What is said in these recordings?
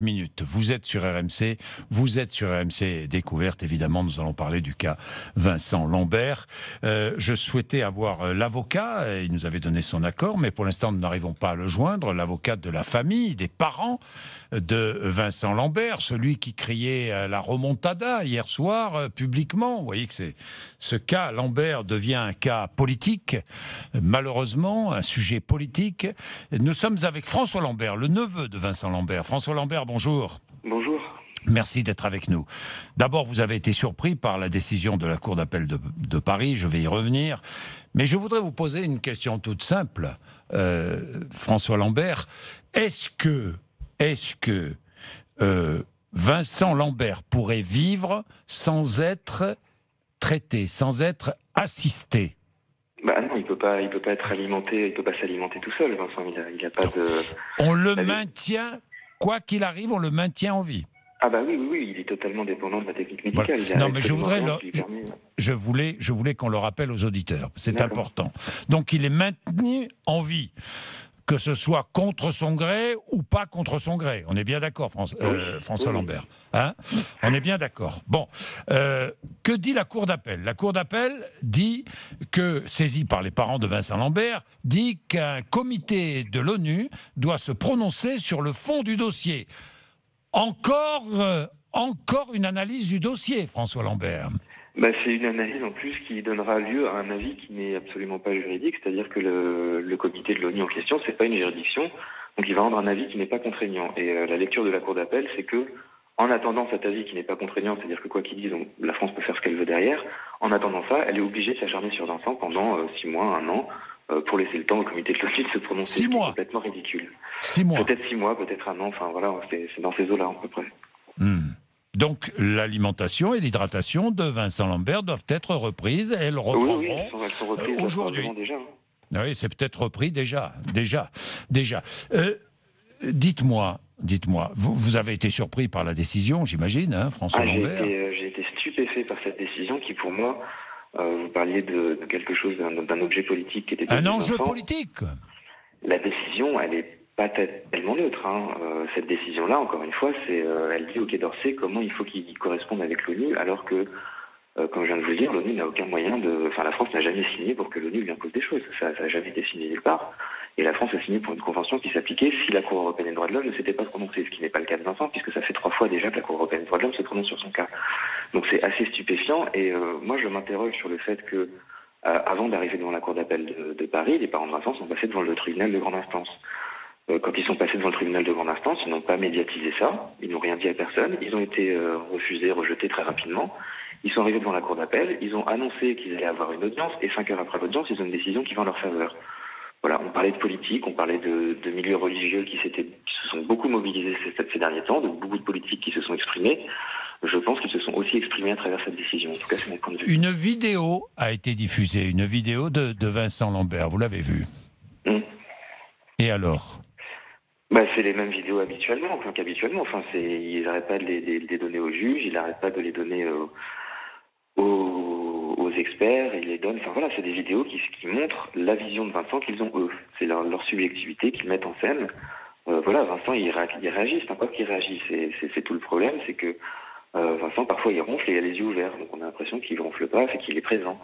minutes. Vous êtes sur RMC, vous êtes sur RMC Découverte. Évidemment, nous allons parler du cas Vincent Lambert. Je souhaitais avoir l'avocat, il nous avait donné son accord, mais pour l'instant, nous n'arrivons pas à le joindre. L'avocat de la famille, des parents de Vincent Lambert, celui qui criait à la remontada hier soir publiquement. Vous voyez que ce cas Lambert devient un cas politique, malheureusement, un sujet politique. Nous sommes avec François Lambert, le neveu de Vincent Lambert. François Lambert, bonjour. Bonjour. Merci d'être avec nous. D'abord, vous avez été surpris par la décision de la Cour d'appel de Paris, je vais y revenir. Mais je voudrais vous poser une question toute simple, François Lambert. Est-ce que Vincent Lambert pourrait vivre sans être traité, sans être assisté? Bah non, il peut pas être alimenté, il peut pas s'alimenter tout seul, Vincent. Il a pas de. On le maintient, quoi qu'il arrive, on le maintient en vie. Ah bah oui, il est totalement dépendant de la technique médicale. Voilà. Non, mais je voulais qu'on le rappelle aux auditeurs. C'est important. Donc, il est maintenu en vie, que ce soit contre son gré ou pas contre son gré. On est bien d'accord, François Lambert. Hein? On est bien d'accord. Bon, que dit la Cour d'appel? La Cour d'appel dit que, saisie par les parents de Vincent Lambert, dit qu'un comité de l'ONU doit se prononcer sur le fond du dossier. Encore une analyse du dossier, François Lambert. Bah, c'est une analyse en plus qui donnera lieu à un avis qui n'est absolument pas juridique, c'est-à-dire que le comité de l'ONU en question, c'est pas une juridiction, donc il va rendre un avis qui n'est pas contraignant. Et la lecture de la Cour d'appel, c'est que, en attendant cet avis qui n'est pas contraignant, c'est-à-dire que quoi qu'il dise, la France peut faire ce qu'elle veut derrière, en attendant ça, elle est obligée de s'acharner sur Vincent pendant 6 mois, 1 an, pour laisser le temps au comité de l'ONU de se prononcer. 6 mois. C'est complètement ridicule. 6 mois. Peut-être 6 mois, peut-être 1 an, enfin voilà, c'est dans ces eaux-là à peu près. Donc, l'alimentation et l'hydratation de Vincent Lambert doivent être reprises. Elles reprendront elles sont reprises aujourd'hui. Déjà. Oui, c'est peut-être repris déjà. Dites-moi, vous avez été surpris par la décision, j'imagine, hein, François Lambert? J'ai été stupéfait par cette décision qui, pour moi, vous parliez de quelque chose, d'un objet politique qui était... Un enjeu politique. La décision, elle est pas tellement neutre. Cette décision-là, encore une fois, elle dit au Quai d'Orsay comment il faut qu'il corresponde avec l'ONU, alors que, comme je viens de vous le dire, l'ONU n'a aucun moyen la France n'a jamais signé pour que l'ONU lui impose des choses. Ça n'a jamais été signé nulle part. Et la France a signé pour une convention qui s'appliquait si la Cour européenne des droits de l'homme ne s'était pas prononcée, ce qui n'est pas le cas de Vincent, puisque ça fait 3 fois déjà que la Cour européenne des droits de l'homme se prononce sur son cas. Donc c'est assez stupéfiant, et moi je m'interroge sur le fait que, avant d'arriver devant la Cour d'appel de Paris, les parents de Vincent sont passés devant le tribunal de grande instance. Quand ils sont passés devant le tribunal de grande instance, ils n'ont pas médiatisé ça, ils n'ont rien dit à personne, ils ont été refusés, rejetés très rapidement. Ils sont arrivés devant la Cour d'appel, ils ont annoncé qu'ils allaient avoir une audience, et 5 heures après l'audience, ils ont une décision qui va en leur faveur. Voilà, on parlait de politique, on parlait de milieux religieux qui se sont beaucoup mobilisés ces derniers temps, de beaucoup de politiques qui se sont exprimés. Je pense qu'ils se sont aussi exprimés à travers cette décision. En tout cas, c'est mon point de vue. Une vidéo a été diffusée, une vidéo de Vincent Lambert, vous l'avez vue? Et alors? C'est les mêmes vidéos qu'habituellement. Ils n'arrêtent pas de les donner aux juges, ils n'arrêtent pas de les donner aux experts, ils les donnent. C'est des vidéos qui montrent la vision de Vincent qu'ils ont eux. C'est leur subjectivité qu'ils mettent en scène. Vincent, il réagit, c'est pas qu'il réagit, c'est tout le problème, c'est que Vincent, parfois, il ronfle et il a les yeux ouverts, donc on a l'impression qu'il ne ronfle pas, c'est qu'il est présent.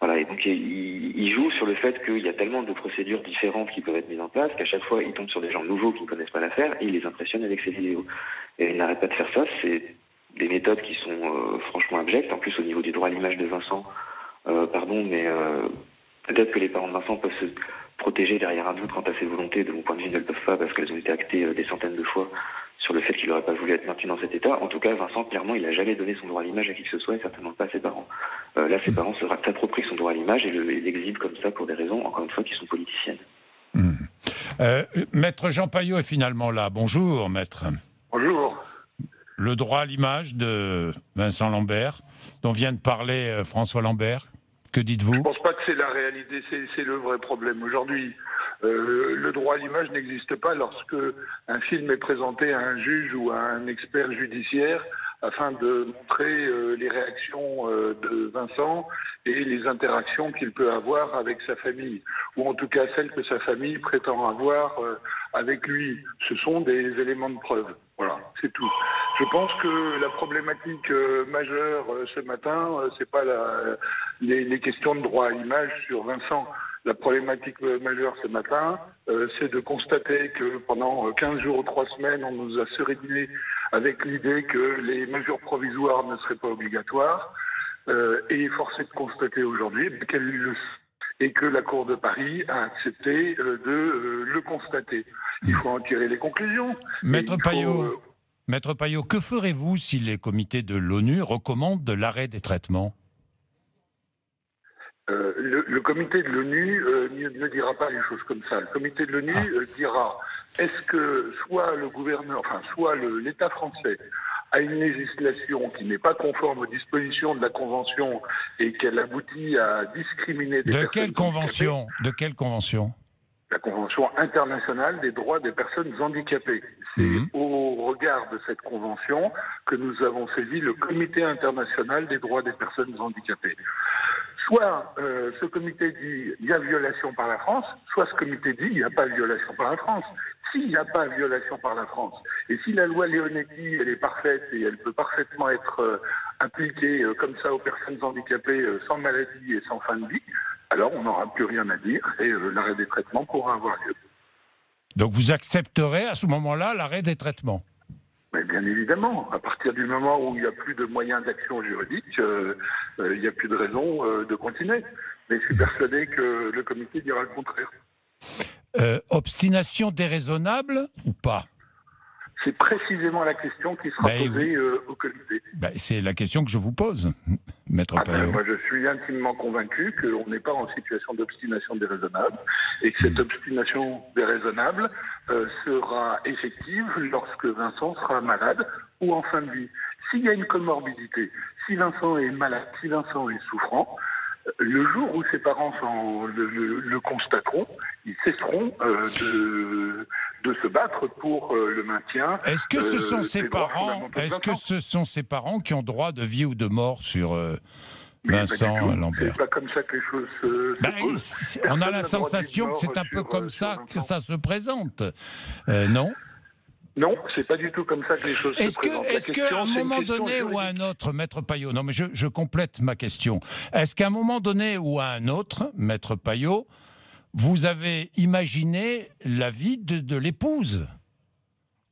Voilà, et donc il joue sur le fait qu'il y a tellement de procédures différentes qui peuvent être mises en place qu'à chaque fois, il tombe sur des gens nouveaux qui ne connaissent pas l'affaire et il les impressionne avec ses vidéos. Et il n'arrête pas de faire ça, c'est des méthodes qui sont franchement abjectes. En plus, au niveau du droit à l'image de Vincent, peut-être que les parents de Vincent peuvent se protéger derrière un doute quant à ses volontés. De mon point de vue, ils ne le peuvent pas parce qu'elles ont été actées des centaines de fois sur le fait qu'il n'aurait pas voulu être maintenu dans cet état. En tout cas, Vincent, clairement, il n'a jamais donné son droit à l'image à qui que ce soit, et certainement pas à ses parents. Là, ses parents s'approprient son droit à l'image et l'exhibent comme ça pour des raisons, encore une fois, qui sont politiciennes. Maître Jean Paillot est finalement là. Bonjour, maître. Bonjour. Le droit à l'image de Vincent Lambert, dont vient de parler François Lambert, que dites-vous? Je ne pense pas que c'est la réalité, c'est le vrai problème. Aujourd'hui, le droit à l'image n'existe pas lorsque un film est présenté à un juge ou à un expert judiciaire afin de montrer les réactions de Vincent et les interactions qu'il peut avoir avec sa famille, ou en tout cas celles que sa famille prétend avoir avec lui. Ce sont des éléments de preuve. Voilà. c'est tout. Je pense que la problématique majeure ce matin, c'est pas les questions de droit à l'image sur Vincent. La problématique majeure ce matin, c'est de constater que pendant 15 jours ou 3 semaines, on nous a sereiné avec l'idée que les mesures provisoires ne seraient pas obligatoires. Et force est de constater aujourd'hui et que la Cour de Paris a accepté de le constater. Il faut en tirer les conclusions. Maître Payot, que ferez-vous si les comités de l'ONU recommandent de l'arrêt des traitements ? Le comité de l'ONU ne dira pas les choses comme ça. Le comité de l'ONU dira, est-ce que soit l'État français a une législation qui n'est pas conforme aux dispositions de la Convention et qu'elle aboutit à discriminer des personnes handicapées. De quelle convention ? La Convention internationale des droits des personnes handicapées. C'est au regard de cette convention que nous avons saisi le Comité international des droits des personnes handicapées. Soit ce comité dit il y a violation par la France, soit ce comité dit il n'y a pas de violation par la France. S'il n'y a pas de violation par la France, et si la loi Leonetti elle est parfaite et elle peut parfaitement être appliquée comme ça aux personnes handicapées sans maladie et sans fin de vie, alors on n'aura plus rien à dire et l'arrêt des traitements pourra avoir lieu. Donc vous accepterez à ce moment-là l'arrêt des traitements ? Mais bien évidemment, à partir du moment où il n'y a plus de moyens d'action juridique, il n'y a plus de raison de continuer. Mais je suis persuadé que le comité dira le contraire. Obstination déraisonnable ou pas ? C'est précisément la question qui sera posée au comité. C'est la question que je vous pose, Maître Payot. Moi, je suis intimement convaincu qu'on n'est pas en situation d'obstination déraisonnable et que cette obstination déraisonnable sera effective lorsque Vincent sera malade ou en fin de vie. S'il y a une comorbidité, si Vincent est malade, si Vincent est souffrant, le jour où ses parents le constateront, ils cesseront de se battre pour le maintien. Est-ce que ce sont ses parents qui ont droit de vie ou de mort sur Vincent Lambert? C'est pas comme ça que les choses se posent. On a la sensation que c'est un peu comme ça que ça se présente, non? Non, c'est pas du tout comme ça que les choses se présentent. Est-ce qu'à un moment donné ou à un autre, Maître Payot, non mais je complète ma question, est-ce qu'à un moment donné ou à un autre, Maître Payot, vous avez imaginé la vie de l'épouse ?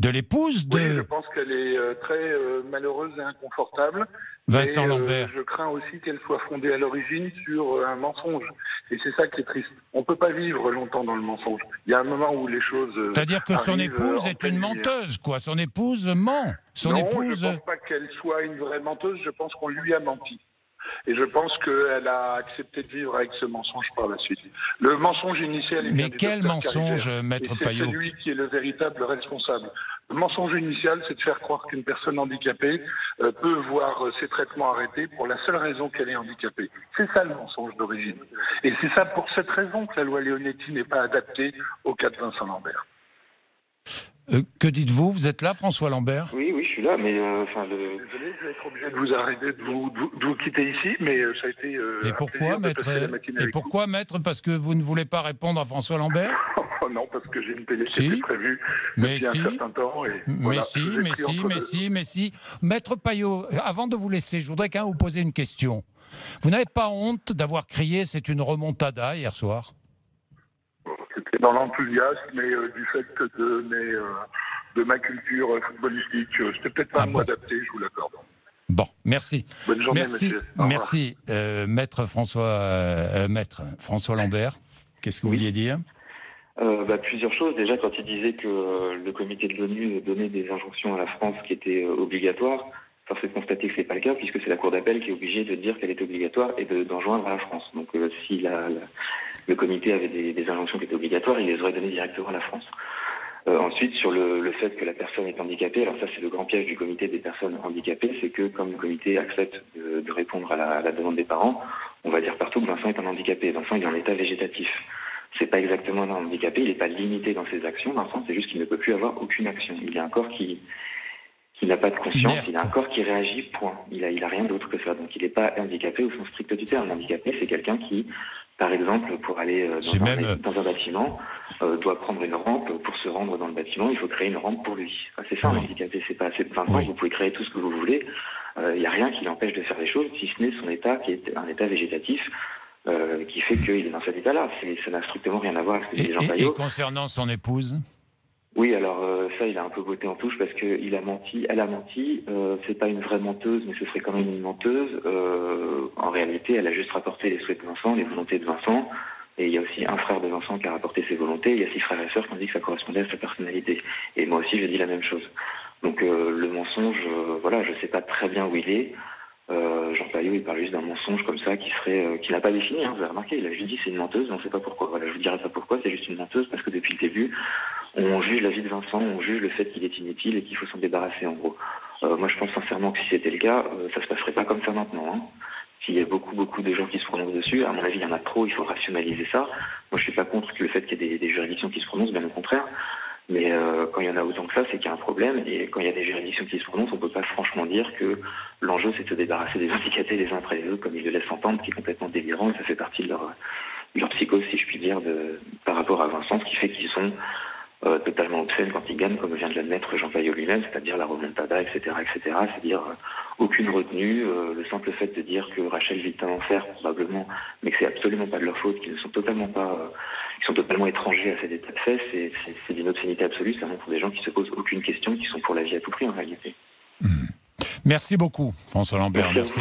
Oui, je pense qu'elle est très malheureuse et inconfortable. Vincent Lambert. Je crains aussi qu'elle soit fondée à l'origine sur un mensonge. Et c'est ça qui est triste. On ne peut pas vivre longtemps dans le mensonge. Il y a un moment où les choses c'est-à-dire que son épouse est une menteuse, quoi. Son épouse ment. Je ne pense pas qu'elle soit une vraie menteuse. Je pense qu'on lui a menti. Et je pense qu'elle a accepté de vivre avec ce mensonge par la suite. Le mensonge initial est bien Mais quel mensonge, Maître Payot ? C'est lui qui est le véritable responsable. Le mensonge initial, c'est de faire croire qu'une personne handicapée peut voir ses traitements arrêtés pour la seule raison qu'elle est handicapée. C'est ça le mensonge d'origine. Et c'est ça pour cette raison que la loi Leonetti n'est pas adaptée au cas de Vincent Lambert. Que dites-vous ? Vous êtes là, François Lambert ? Oui, je suis là, mais Désolé, je vais être obligé de vous arrêter, de vous quitter ici, mais ça a été Et pourquoi, maître ? Parce que vous ne voulez pas répondre à François Lambert ? Non, parce que j'ai une télé qui était prévue depuis un certain temps. Mais si. Maître Payot, avant de vous laisser, je voudrais quand même vous poser une question. Vous n'avez pas honte d'avoir crié « c'est une remontada » hier soir ? C'était dans l'enthousiasme et du fait de ma culture footballistique. C'était peut-être pas un mot adapté, je vous l'accorde. Bon, merci. Bonne journée, monsieur. Merci, Maître François Lambert. Qu'est-ce que vous vouliez dire ? Plusieurs choses. Déjà, quand il disait que le comité de l'ONU donnait des injonctions à la France qui étaient obligatoires, force est de constater que ce n'est pas le cas, puisque c'est la Cour d'appel qui est obligée de dire qu'elle est obligatoire et d'enjoindre à la France. Donc si le comité avait des injonctions qui étaient obligatoires, il les aurait données directement à la France. Ensuite, sur le fait que la personne est handicapée, alors ça c'est le grand piège du comité des personnes handicapées, c'est que comme le comité accepte de répondre à la demande des parents, on va dire partout que Vincent est un handicapé. Vincent il est en état végétatif. C'est pas exactement un handicapé, il n'est pas limité dans ses actions, Vincent, c'est juste qu'il ne peut plus avoir aucune action. Il a un corps qui n'a pas de conscience, il a un corps qui réagit, point. Il a rien d'autre que ça. Donc il n'est pas handicapé au sens strict du terme. Handicapé, c'est quelqu'un qui par exemple, pour aller dans un bâtiment, doit prendre une rampe pour se rendre dans le bâtiment. Il faut créer une rampe pour lui. C'est ça, un handicapé. C'est pas assez. Vous pouvez créer tout ce que vous voulez. Il n'y a rien qui l'empêche de faire les choses, si ce n'est son état qui est un état végétatif. Qui fait qu'il est dans cet état-là. Ça n'a strictement rien à voir avec ce que dit Jean Paillot. Et concernant son épouse ? Oui, alors ça, il a un peu botté en touche parce qu'il a menti, elle a menti. C'est pas une vraie menteuse, mais ce serait quand même une menteuse. En réalité, elle a juste rapporté les souhaits de Vincent, les volontés de Vincent. Et il y a aussi un frère de Vincent qui a rapporté ses volontés. Il y a 6 frères et sœurs qui ont dit que ça correspondait à sa personnalité. Et moi aussi, je dis la même chose. Donc le mensonge, voilà, je sais pas très bien où il est. Jean Paillot, il parle juste d'un mensonge comme ça qui n'a pas défini, vous avez remarqué, il a juste dit c'est une menteuse, mais on ne sait pas pourquoi. Voilà, je vous dirai pas pourquoi, c'est juste une menteuse parce que depuis le début, on juge la vie de Vincent, on juge le fait qu'il est inutile et qu'il faut s'en débarrasser en gros. Moi je pense sincèrement que si c'était le cas, ça se passerait pas comme ça maintenant. Hein. S'il y a beaucoup de gens qui se prononcent dessus, à mon avis il y en a trop, il faut rationaliser ça. Moi je suis pas contre le fait qu'il y ait des juridictions qui se prononcent, bien au contraire. Mais quand il y en a autant que ça, c'est qu'il y a un problème. Et quand il y a des juridictions qui se prononcent, on ne peut pas franchement dire que l'enjeu, c'est de se débarrasser des handicapés les uns après les autres, comme ils le laissent entendre, qui est complètement délirant. Et ça fait partie de leur psychose, si je puis dire, par rapport à Vincent, ce qui fait qu'ils sont totalement obscènes quand ils gagnent, comme vient de l'admettre Jean Paillot lui-même, c'est-à-dire la remontada, etc., c'est-à-dire aucune retenue, le simple fait de dire que Rachel vit un enfer, probablement, mais que c'est absolument pas de leur faute, qu'ils ne sont totalement pas... Ils sont totalement étrangers à cet état de fait, c'est d'une obscénité absolue, ça montre des gens qui se posent aucune question, qui sont pour la vie à tout prix en réalité. Merci beaucoup, François Lambert. Merci.